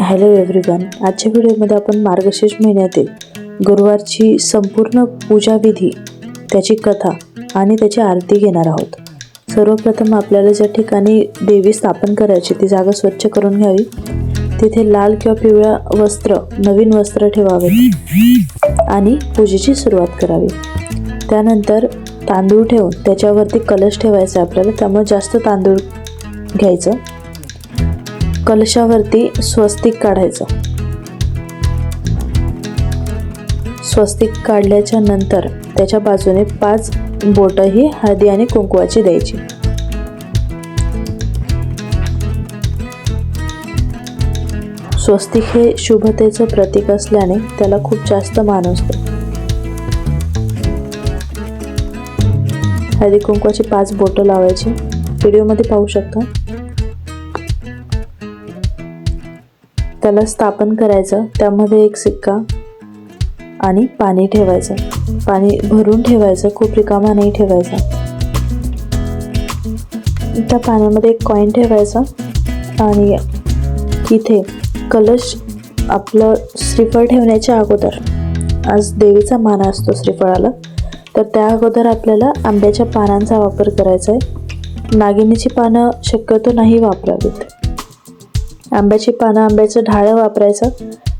Hello everyone, आजच्या व्हिडिओमध्ये आपण मार्गशीर्ष महिन्यातील गुरुवारची संपूर्ण पूजाविधी, त्याची कथा आणि त्याची आरती घेणार आहोत. सर्वप्रथम आपल्याला ज्या ठिकाणी देवी स्थापन करायची ती जागा स्वच्छ करून घ्यावी. तिथे लाल किंवा पिवळ्या वस्त्र, नवीन वस्त्र ठेवावे आणि पूजेची सुरुवात करावी. त्यानंतर तांदूळ ठेवून त्याच्यावरती कलश ठेवायचा आपल्याला, त्यामुळे जास्त तांदूळ घ्यायचं. कलशावरती स्वस्तिक काढायचं. स्वस्तिक काढल्याच्या नंतर त्याच्या बाजूने 5 बोटं ही हळदी आणि कुंकवाची द्यायची. स्वस्तिक हे शुभतेचं प्रतीक असल्याने त्याला खूप जास्त मान असतो. हळदी कुंकवाची 5 बोटं लावायची, व्हिडिओमध्ये पाहू शकता. त्याला स्थापन करायचं. त्यामध्ये एक सिक्का आणि पाणी ठेवायचं. पाणी भरून ठेवायचं, खूप रिकामा नाही ठेवायचा. त्या पाण्यामध्ये एक कॉईन ठेवायचा आणि इथे कलश, आपलं श्रीफळ ठेवण्याच्या अगोदर, आज देवीचा मान असतो श्रीफळाला, तर त्या अगोदर आपल्याला आंब्याच्या पानांचा वापर करायचा आहे. नागिनीची पानं शक्यतो नाही वापरावीत. आंब्याची पानं, आंब्याचं ढाळं वापरायचं.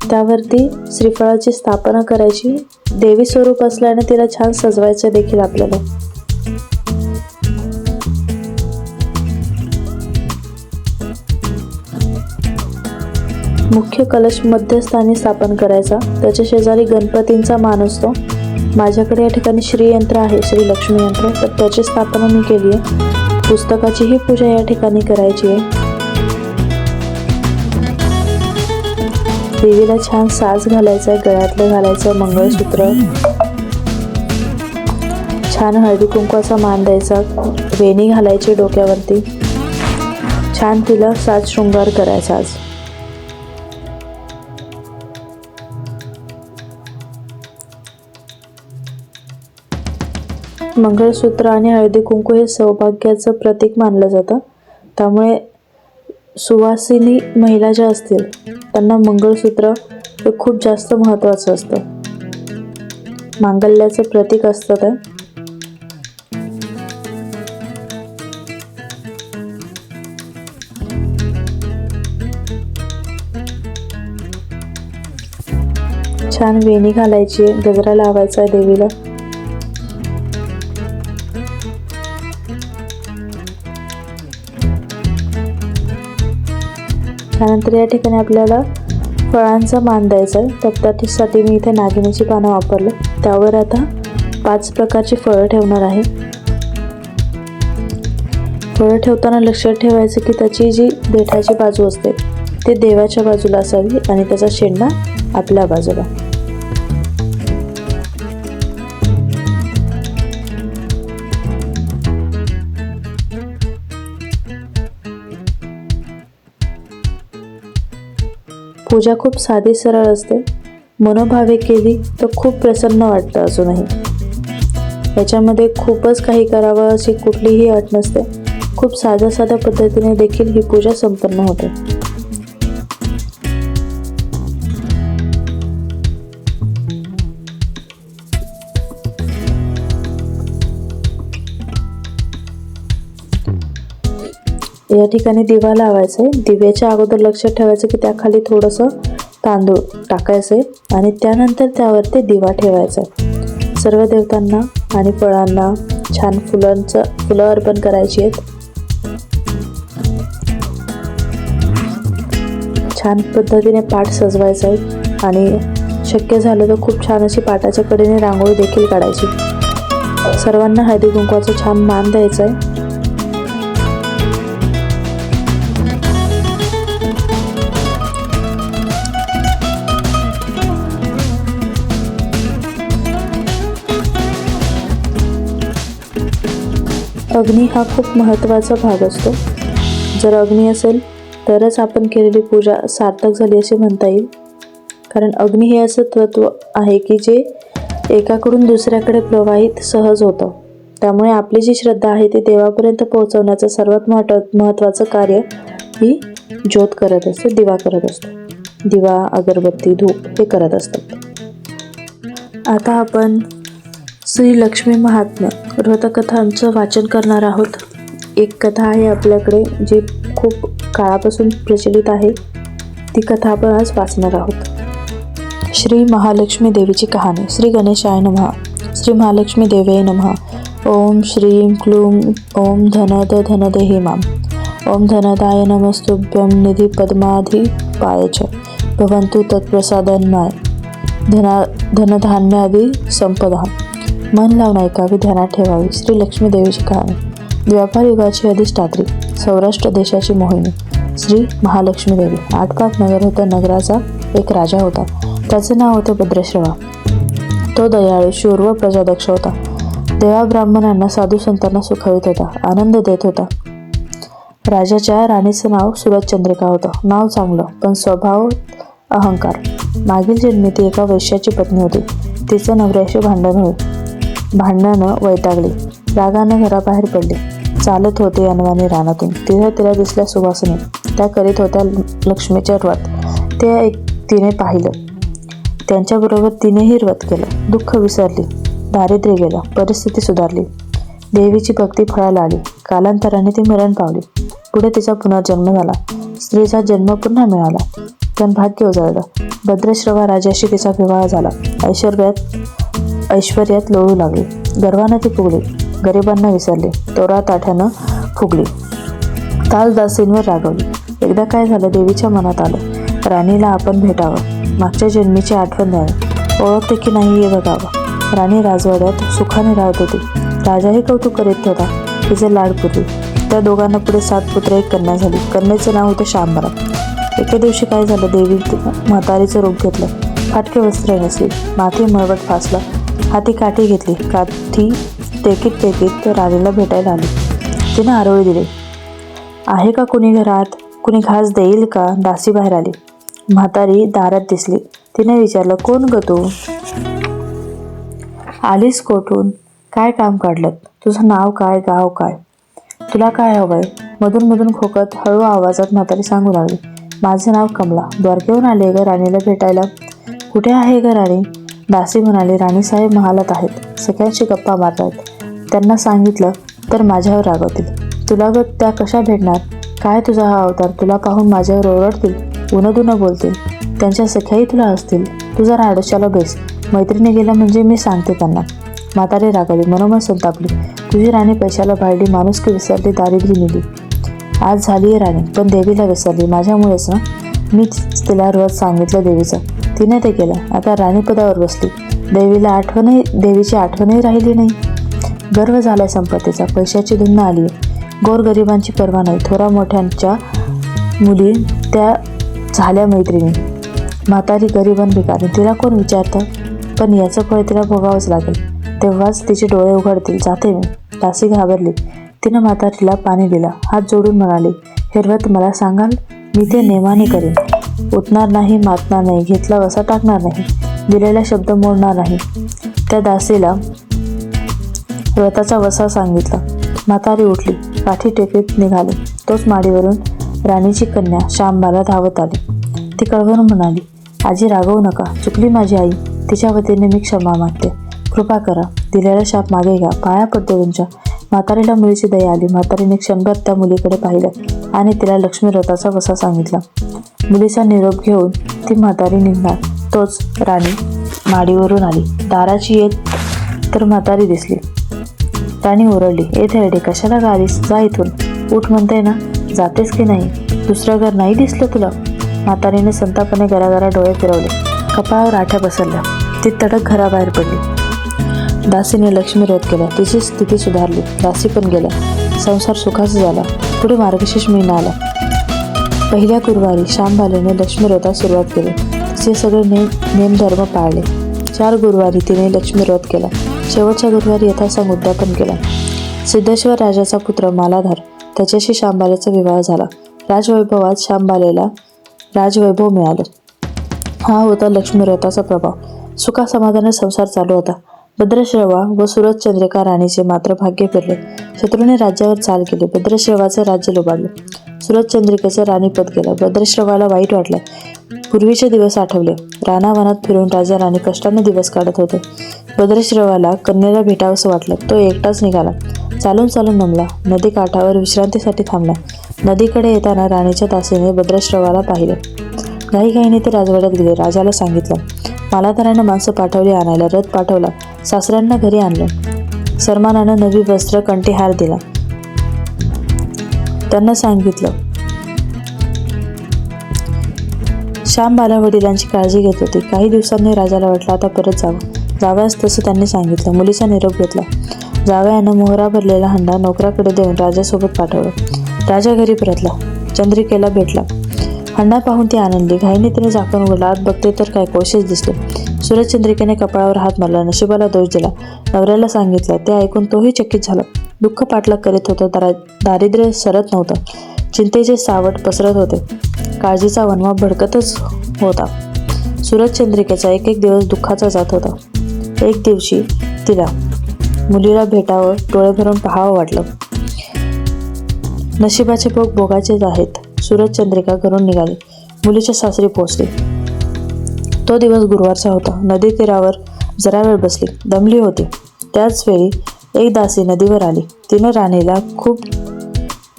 त्यावरती श्रीफळाची स्थापना करायची. देवी स्वरूप असल्याने तिला छान सजवायचं देखील आपल्याला. मुख्य कलश मध्यस्थानी स्थापन करायचा. त्याच्या शेजारी गणपतींचा मान असतो. माझ्याकडे या ठिकाणी श्रीयंत्र आहे, श्री लक्ष्मी यंत्र, तर त्याची स्थापना मी केली आहे. पुस्तकाचीही पूजा या ठिकाणी करायची आहे. देवीला छान साज घालायचा आहे, गळ्यातलं घालायचं मंगळसूत्र, छान हळदी कुंकवाचा मान द्यायचा, वेणी घालायची डोक्यावरती, छान तिला साज शृंगार करायचा. आज मंगळसूत्र आणि हळदी कुंकू हे सौभाग्याचं प्रतीक मानलं जातं. त्यामुळे सुवासिनी महिला ज्या असतील त्यांना मंगळसूत्र हे खूप जास्त महत्त्वाचं असतं. मांगल्याचं प्रतीक असतं ते. छान वेणी घालायची, गजरा लावायचा आहे देवीला. त्यानंतर या ठिकाणी आपल्याला फळांचा मान द्यायचा आहे. तर त्यासाठी मी इथे नागिनीची पानं वापरलं. त्यावर आता 5 प्रकारची फळं ठेवणार आहे. फळं ठेवताना लक्षात ठेवायचं की त्याची जी देठाची बाजू असते ती देवाच्या बाजूला असावी आणि त्याचा शेंडा आपल्या बाजूला. पूजा खूप साधी सरळ असते. मनोभावे केली तर खूप प्रसन्न वाटतं. अजूनही याच्यामध्ये खूपच काही करावं अशी कुठलीही अट नसते. खूप साध्या पद्धतीने देखील ही पूजा संपन्न होते. या ठिकाणी दिवा लावायचा आहे. दिव्याच्या अगोदर लक्षात ठेवायचं की त्याखाली थोडंसं तांदूळ टाकायचं आहे आणि त्यानंतर त्यावरती दिवा ठेवायचा आहे. सर्व देवतांना आणि फळांना छान फुलं अर्पण करायची आहेत. छान पद्धतीने पाट सजवायचा आहे आणि शक्य झालं तर खूप छान अशी पाटाच्या कडेने रांगोळी देखील काढायची. सर्वांना हळदी कुंकवाचा छान मान द्यायचा आहे. अग्नी हा खूप महत्त्वाचा भाग असतो. जर अग्नी असेल तरच आपण केलेली पूजा सार्थक झाली असे म्हणता येईल. कारण अग्नी हे असं तत्व आहे की जे एकाकडून दुसऱ्याकडे प्रवाहित सहज होतं. त्यामुळे आपली जी श्रद्धा आहे ती देवापर्यंत पोहोचवण्याचं सर्वात महत्त्वाचं कार्य ही ज्योत करत असते, दिवा करत असतो. दिवा, अगरबत्ती, धूप हे करत असतात. आता आपण श्री लक्ष्मी महात्म्य व्रतकथांचं वाचन करणार आहोत. एक कथा आहे आपल्याकडे जी खूप काळापासून प्रचलित आहे. ती कथा आपण आज वाचणार आहोत. श्री महालक्ष्मी देवीची कहाणी. श्री गणेशाय नमः. श्री महालक्ष्मी देवे नमः. ओम श्रीं क्लूं ओम धनद धनदेहि मां. ओम धनदाय नमस्तुभ्यं निधि पद्माधिपाय च भवन्तु तत्प्रसादन्नाय धनधान्यादि संपदा. मन लावून ऐकावी, ध्यानात ठेवावी. श्री लक्ष्मी देवीची कहाणी. द्वापार युगाची अधिष्ठात्री, सौराष्ट्र देशाची मोहिनी श्री महालक्ष्मी देवी. आटपाट नगर होतं. नगराचा एक राजा होता. त्याचे नाव होते भद्रश्रवा. तो दयाळू, शूर व प्रजादक्ष होता. देवा ब्राह्मणांना, साधू संतांना सुखवित होता, आनंद देत होता. राजाच्या राणीचं नाव सुरतचंद्रिका होतं. नाव चांगलं, पण स्वभाव अहंकार. मागील जन्मी ती एका वैश्याची पत्नी होती. तिचं नवऱ्याशी भांडणानं वैतागली. रागाने घराबाहेर पडली. चालत होते अनवाणी रानातून. तिला दिसल्या सुवासिनी. त्या करीत होत्या लक्ष्मीचे व्रत. तिने पाहिलं. त्यांच्याबरोबर तिनेही व्रत केलं. दुःख विसरली, दारिद्र्य गेलं, परिस्थिती सुधारली. देवीची भक्ती फळाला आली. कालांतराने ती मरण पावली. पुढे तिचा पुनर्जन्म झाला. स्त्रीचा जन्म पुन्हा मिळाला, पण भाग्य उजळलं. भद्रश्रवा राजाशी तिचा विवाह झाला. ऐश्वर्यात लोळू लागली. गर्वानं ती फुगली. गरिबांना विसरली. तोरा ताठ्यानं फुगली. दासींवर रागवली. एकदा काय झालं, देवीच्या मनात आलं, राणीला आपण भेटावं, मागच्या जन्मीची आठवण द्यावी, ओळखते की नाही हे बघावं. राणी राजवाड्यात सुखाने राहत होती. राजाही कौतुक करीत होता. तिचे लाड पुरली. त्या दोघांना पुढे 7 पुत्र, 1 कन्या झाली. कन्येचं नाव होतं शांबरा. एके दिवशी काय झालं, देवी म्हातारीचं रूप घेतलं. फाटके वस्त्र नेसली, माथे मळवट फासला, हाती काठी घेतली. काठी टेकीत राणीला भेटायला आली. तिने आरोळी दिली. आहे का कुणी घरात? कुणी घास देईल का? दासी बाहेर आली. म्हातारी दारात दिसली. तिने विचारलं, कोण ग तू? आलीस कोठून? काय काम काढलं? तुझं नाव काय? गाव काय? तुला काय हवंय? मधून खोकत हळू आवाजात म्हातारी सांगू लागली, माझं नाव कमला. द्वारकेहून आले ग राणीला भेटायला. कुठे आहे ग राणी? दासी म्हणाली, राणीसाहेब महालात आहेत, सगळ्यांशी गप्पा मारतात. त्यांना सांगितलं तर माझ्यावर रागवतील. तुला ग त्या कशा भेटणार? काय तुझा हा अवतार? तुला पाहून माझ्यावर ओरडतील, उनदुनं बोलतील. त्यांच्या सख्याही तुला असतील. तू जरा आडोशाला बेस. मैत्रिणी गेल्या म्हणजे मी सांगते त्यांना. म्हातारी रागवली, मनोमन संतापली. तुझी राणी पैशाला भाळली, माणुसकी विसरली, दारिद्र्य नेली. आज झाली आहे राणी, पण देवीला विसरली. माझ्यामुळेच ना. मी तिला व्रत सांगितलं देवीचं, तिने ते केलं. आता राणीपदावर बसली. देवीची आठवणही राहिली नाही. गर्व झालाय संपत्तीचा, पैशाची धुंद आली आहे. गोरगरिबांची पर्वा नाही. थोरा मोठ्यांच्या मुली त्या झाल्या मैत्रिणी. म्हातारी गरिबां भिकारी. तिला कोण विचारतं? पण याचं फळ तिला भोगावंच लागेल. तेव्हाच तिचे डोळे उघडतील. जाते मी. दासी घाबरली. तिनं म्हातारीला पाणी दिलं. हात जोडून म्हणाली, हे व्रत मला सांगाल? मी ते नेमाने करेन. उठणार नाही, मातणार नाही, घेतला वसा टाकणार नाही, दिलेला शब्द मोडणार नाही. त्या दासीला व्रताचा वसा सांगितला. म्हातारी उठली, काठी टेकीत निघाली. तोच माडीवरून राणीची कन्या शांबाला धावत आली. ती कळवळून म्हणाली, आजी रागवू नका, चुकली माझी आई. तिच्या वतीने मी क्षमा मागते. कृपा करा, दिलेला शाप मागे घ्या, पाया पडते तुमच्या. म्हातारीला मुलीची दया आली. म्हातारीने क्षणभर त्या मुलीकडे पाहिलं आणि तिला लक्ष्मी व्रताचा वसा सांगितला. मुलीचा निरोप घेऊन ती म्हातारी निघणार. तोच राणी माडीवरून आली. दाराची येत तर म्हातारी दिसली. राणी ओरडली, ए थेरडे, कशाला गालीस? जा इथून. उठ म्हणते ना, जातेस की नाही? दुसरं घर नाही दिसलं तुला? म्हातारीने संतापाने गरागरा डोळे फिरवले. कपाळावर आठ्या पसरल्या. ती तडक घराबाहेर पडली. दासीने लक्ष्मी व्रत केलं. तिची स्थिती सुधारली. दासी पण गेल्या. संसार सुखाचा झाला. पुढे मार्गशीर्ष महिना आला. पहिल्या गुरुवारी शांबालेने लक्ष्मी व्रतास सुरुवात केली. तिचे सगळे नेमधर्म पाळले. 4 गुरुवारी तिने लक्ष्मी व्रत केला. शेवटच्या गुरुवारी यथासांग उद्यापन केला. सिद्धेश्वर राजाचा पुत्र मालाधार, त्याच्याशी शांबालेचा विवाह झाला. राजवैभवात शांबालेला राजवैभव मिळालं. हा होता लक्ष्मी व्रताचा प्रभाव. सुखासमाधाने संसार चालू होता. भद्रश्रवा व सुरतचंद्रिका राणीचे मात्र भाग्य फिरले. शत्रूने राज्यावर चाल केली. भद्रश्रवाचे राज्य लुबाडले. सुरतचंद्रिकेचं राणीपद गेलं. भद्रश्रवाला वाईट वाटलं. पूर्वीचे दिवस आठवले. रानावनात फिरून राजा राणी कष्टाने दिवस काढत होते. भद्रश्रवाला कन्येला भेटावंसं वाटलं. तो एकटाच निघाला. चालून चालून नमला. नदी काठावर विश्रांतीसाठी थांबला. नदीकडे येताना राणीच्या दासीने भद्रश्रवाला पाहिलं. घाईघाईने ते राजवाड्यात गेले. राजाला सांगितलं, मालाधारानं माणसं पाठवली आणायला. रथ पाठवला. सासऱ्यांना घरी आणलं. सन्मानानं नवी वस्त्र, कंठीहार दिला. त्यांना सांगितलं, श्यामबाला वडिलांची काळजी घेत होती. काही दिवसांनी राजाला वाटलं आता परत जावं. जावयास तसं त्यांनी सांगितलं. मुलीचा निरोप घेतला. जावयानं मोहरा भरलेला हंडा नोकराकडे देऊन राजासोबत पाठवलं. राजा घरी परतला. चंद्रिकेला भेटला. हंडा पाहून ती आनंदली. घाईने तिने झाकण उघडलं. आत बघते तर काय कोळशेच दिसले. सुरतचंद्रिकेने कपाळावर हात मारला. नशिबाला दोष दिला. नवऱ्याला सांगितलं. ते ऐकून तोही चकित झाला. दुःख पाठलाग करीत होतं. दारिद्र्य सरत नव्हतं. चिंतेचे सावट पसरत होते. काळजीचा वनवा भडकतच होता. सुरतचंद्रिकेचा एक एक दिवस दुःखाचा जात होता. एक दिवशी तिला मुलीला भेटावं, डोळे भरून पाहावं वाटलं. नशिबाचे भोग भोगाचेच आहेत. सुरतचंद्रिका घरून निघाली. मुलीच्या सासरी पोहोचली. तो दिवस गुरुवारचा होता. नदी तीरावर जरा वेळ बसली. दमली होती. त्याच वेळी एक दासी नदीवर आली. तिनं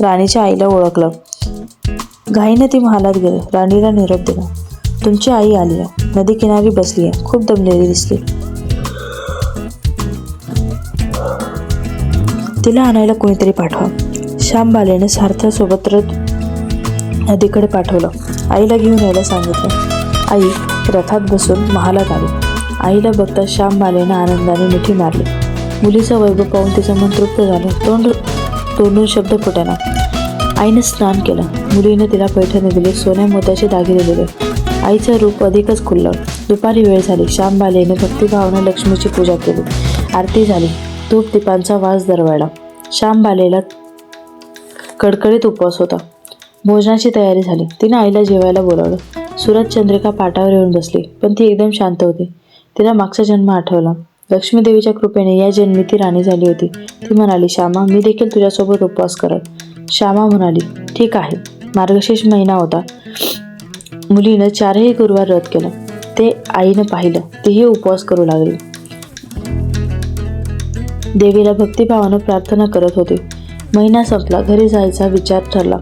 राणीच्या आईला ओळखलं. घाईने ती महालात गेली. राणीला निरोप दिला. तुमची आई आली आहे. नदी किनारी बसली आहे. खूप दमलेली दिसली. तिला आणायला कोणीतरी पाठवा. श्यामबालेने सारथ्यासोबत रथ नदीकडे पाठवलं. आईला घेऊन यायला सांगितलं. आई रथात बसून महालात आली. आईला बघता श्यामबालेनं आनंदाने मिठी मारली. मुलीचं वैभव पाहून तिचं मन तृप्त झालं. तोंडून शब्द फुटेना. आईने स्नान केलं. मुलीने तिला पैठणी दिली. सोन्या मोत्याचे दागिने दिले. आईचं रूप अधिकच खुललं. दुपारी वेळ झाली. श्यामबालेने भक्तिभावानं लक्ष्मीची पूजा केली. आरती झाली. धूप दीपांचा वास दरवळला. श्यामबालेला कडकडीत उपवास होता. भोजनाची तयारी झाली. तिने आईला जेवायला बोलावलं. सुरतचंद्रिका पाटावर येऊन बसली. पण ती एकदम शांत होती. तिला मागचा जन्म आठवला. लक्ष्मीदेवीच्या कृपेने या जन्मी ती राणी झाली होती. ती म्हणाली, श्यामा, मी देखील तुझ्यासोबत उपवास करेन. श्यामा म्हणाली, ठीक आहे. मार्गशीर्ष महिना होता. मुलीनं 4ही गुरुवार व्रत केलं. ते आईनं पाहिलं. तीही उपवास करू लागली. देवीला भक्तिभावानं प्रार्थना करत होती. महिना संपला. घरी जायचा विचार ठरला.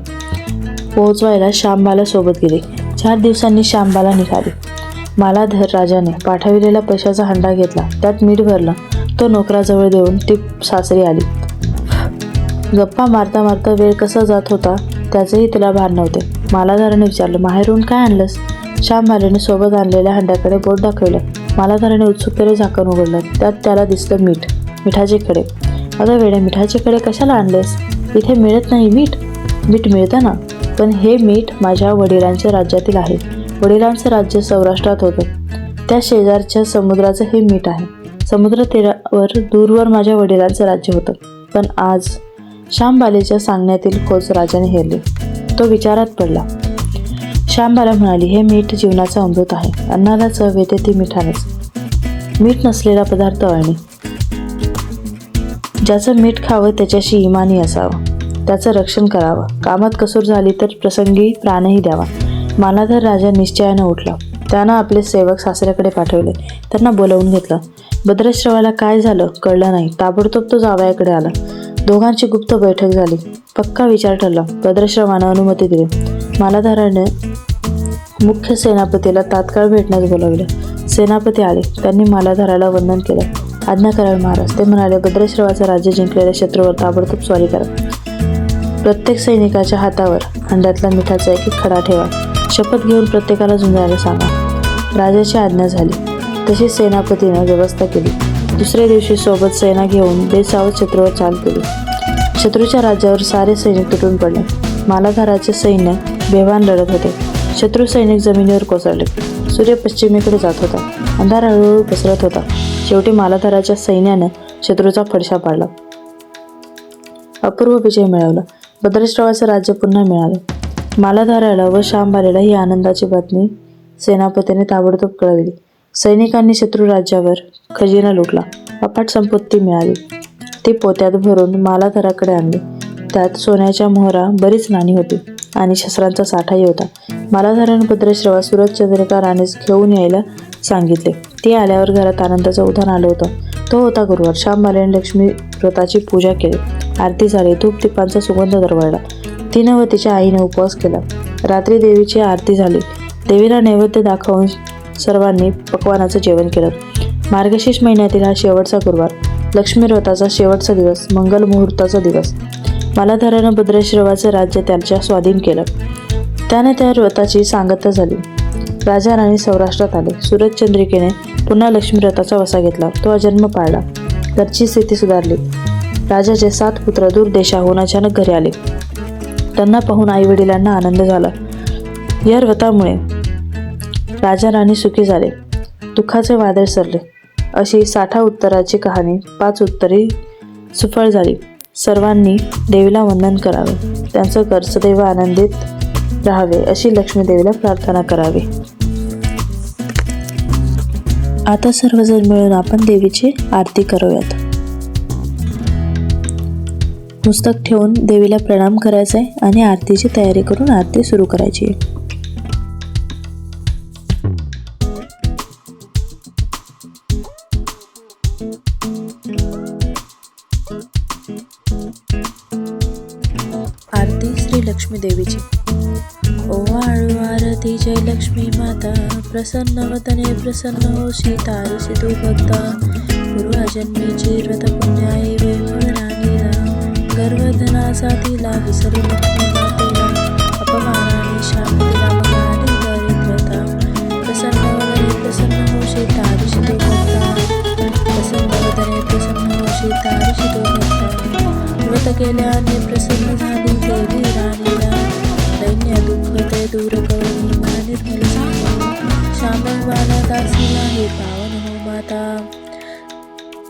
पोहोचवायला श्यामबाला सोबत गेली. 4 दिवसांनी श्यामबाला निघाली. मालाधर राजाने पाठविलेला पैशाचा हंडा घेतला. त्यात मीठ भरलं. तो नोकराजवळ देऊन ती सासरी आली. गप्पा मारता मारता वेळ कसा जात होता त्याचेही तिला भान नव्हते. मालाधाराने विचारलं, माहेरून काय आणलंस? श्यामबालेने सोबत आणलेल्या हंड्याकडे बोट दाखवलं. मालाधाराने उत्सुकतेने झाकण उघडलं. त्यात त्याला दिसलं मीठ. मिठाचे खडे. अगं वेड्या, मिठाचे खडे कशाला आणलेस? इथे मिळत नाही मीठ. मीठ मिळतं ना, पण हे मीठ माझ्या वडिलांच्या राज्यातील आहे. वडिलांचं राज्य सौराष्ट्रात होतं. त्या शेजारच्या समुद्राचं हे मीठ आहे. समुद्र तीरावर दूरवर माझ्या वडिलांचं राज्य होतं. पण आज श्यामबालेच्या सांगण्यातील खोच राजाने हेरली. तो विचारात पडला. श्यामबाला म्हणाली, हे मीठ जीवनाचं अमृत आहे. अन्नाला चव येते ती मिठानेच. मीठ नसलेला पदार्थ अळणी. ज्याचं मीठ खावं त्याच्याशी इमानी असावं. त्याचं रक्षण करावं. कामात कसूर झाली तर प्रसंगी प्राणही द्यावा. मालाधर राजा निश्चयानं उठला. त्यानं आपले सेवक सासऱ्याकडे पाठवले. त्यांना बोलावून घेतलं. भद्रश्रवाला काय झालं कळलं नाही. ताबडतोब तो जावयाकडे आला. दोघांची गुप्त बैठक झाली. पक्का विचार ठरला. भद्रश्रवानं अनुमती दिली. मालाधाराने मुख्य सेनापतीला तात्काळ भेटण्यास बोलावले. सेनापती आले. त्यांनी मालाधाराला वंदन केलं. आज्ञा करावी महाराज. ते म्हणाले, भद्रश्रवाचं राज्य जिंकलेल्या शत्रूवर ताबडतोब स्वारी करा. प्रत्येक सैनिकाच्या हातावर हंड्यातला मिठाचा एक खडा ठेवा. शपथ घेऊन प्रत्येकाला झुंजायला सांगा. राजाची आज्ञा झाली. तशी सेनापतीनं व्यवस्था केली. दुसऱ्या दिवशी सोबत सेना घेऊन बेसावत शत्रूवर चाल केली. शत्रूच्या राज्यावर सारे सैनिक तुटून पडले. मालाधाराचे सैन्य बेभान लढत होते. शत्रू सैनिक जमिनीवर कोसळले. सूर्य पश्चिमेकडे जात होता. अंधार हळूहळू पसरत होता. शेवटी मालाधाराच्या सैन्यानं शत्रूचा फडशा पाडला. अपूर्व विजय मिळवला. भद्रश्रवाचं राज्य पुन्हा मिळालं. मालाधाराला व श्यामबालेला ही आनंदाची बातमी सेनापतीने ताबडतोब कळविली. सैनिकांनी शत्रू राज्यावर खजिना लुटला. अफाट संपत्ती मिळाली. ती पोत्यात भरून मालाधाराकडे आणली. त्यात सोन्याच्या मोहरा बरीच नाणी होती. आणि शस्त्रांचा साठाही होता. मालाधारण भद्रश्रवा सूरजचंद्रिका राणीस घेऊन यायला सांगितले. ती आल्यावर घरात आनंदाचं उधाण आलं होतं. तो होता गुरुवार. श्यामबाईने लक्ष्मी व्रताची पूजा केली. आरती झाली. धूप दीपांचा सुगंध दरवळला. तिनं व तिच्या आईने उपवास केला. रात्री देवीची आरती झाली. देवीला नैवेद्य दाखवून सर्वांनी पक्वानाचं जेवण केलं. मार्गशीर्ष महिन्यातील हा शेवटचा गुरुवार, लक्ष्मी व्रताचा शेवटचा दिवस, मंगल मुहूर्ताचा दिवस. मालाधारानं भद्रश्रवाचं राज्य त्याच्या स्वाधीन केलं. त्याने त्या व्रताची सांगता झाली. राजा राणी सौराष्ट्रात आले. सूरजचंद्रिकेने पुन्हा लक्ष्मी व्रताचा वसा घेतला. तो अजन्म पाळला. घरची स्थिती सुधारली. राजाचे 7 पुत्र दूर देशाहून अचानक घरी आले. त्यांना पाहून आई वडिलांना आनंद झाला. या व्रतामुळे राजा राणी सुखी झाले. दुःखाचे वादळ सरले. अशी 60 उत्तराची कहाणी 5 उत्तरी सुफळ झाली. सर्वांनी देवीला वंदन करावे. त्यांचं घर सदैव आनंदित राहावे अशी लक्ष्मी देवीला प्रार्थना करावी. आता सर्वजण मिळून आपण देवीची आरती करूयात. पुस्तक ठेवून देवीला प्रणाम करायचा आहे आणि आरतीची तयारी करून आरती सुरू करायची आहे. आरती श्री लक्ष्मी देवीची. ओवाळू आरती जय लक्ष्मी माता, प्रसन्न वदने प्रसन्न होशी तारसी तू भक्ता. पूर्वजन्मीची व्रत पुण्याई वेळ राणीला, गर्वधनासाठी विसरी लक्ष्मी मातेला. अपमानाने शांतीला मनाने दरिद्रता, प्रसन्न वदने प्रसन्न होशी तारसी तू भक्ता. प्रसन्न वदने प्रसन्न होशी तारसी तू भक्ता. व्रत केल्याने प्रसन्न झाली देवी राणीला, दैन्य दुःख ते दूर करून मन निर्मल झाले. श्यामवाला दासीला हे पावन हो माता,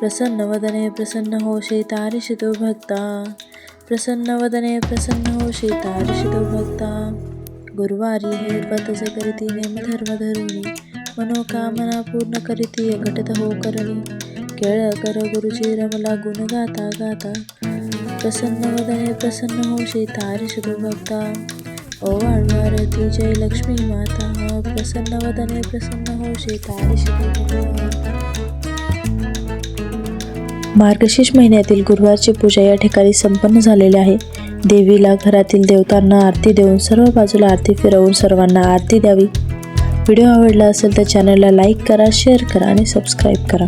प्रसन्न वदने प्रसन्न होशी तारिषि तू भक्ता. प्रसन्न वदने प्रसन्न होशी तारिषि तू भक्ता. गुरुवारी हे व्रतचे करीती नेमधर्म धरुणी, मनोकामना पूर्ण करीती अघटित हो करणी. केळ कर गुरुची रमला गुण गाता गाता, प्रसन्न वदने प्रसन्न होशी तारिषि तू भक्ता. ओवाळू आरती जय लक्ष्मी माता, प्रसन्न वदने प्रसन्न होशी तारिषि तू भक्ता. मार्गशीर्ष महिन्यातील गुरुवारची पूजा या ठिकाणी संपन्न झालेली आहे. देवीला घरातील देवतांना आरती देऊन सर्व बाजूला आरती फिरवून सर्वांना आरती द्यावी. व्हिडिओ आवडला असेल तर चॅनलला लाईक करा, शेअर करा आणि सबस्क्राईब करा.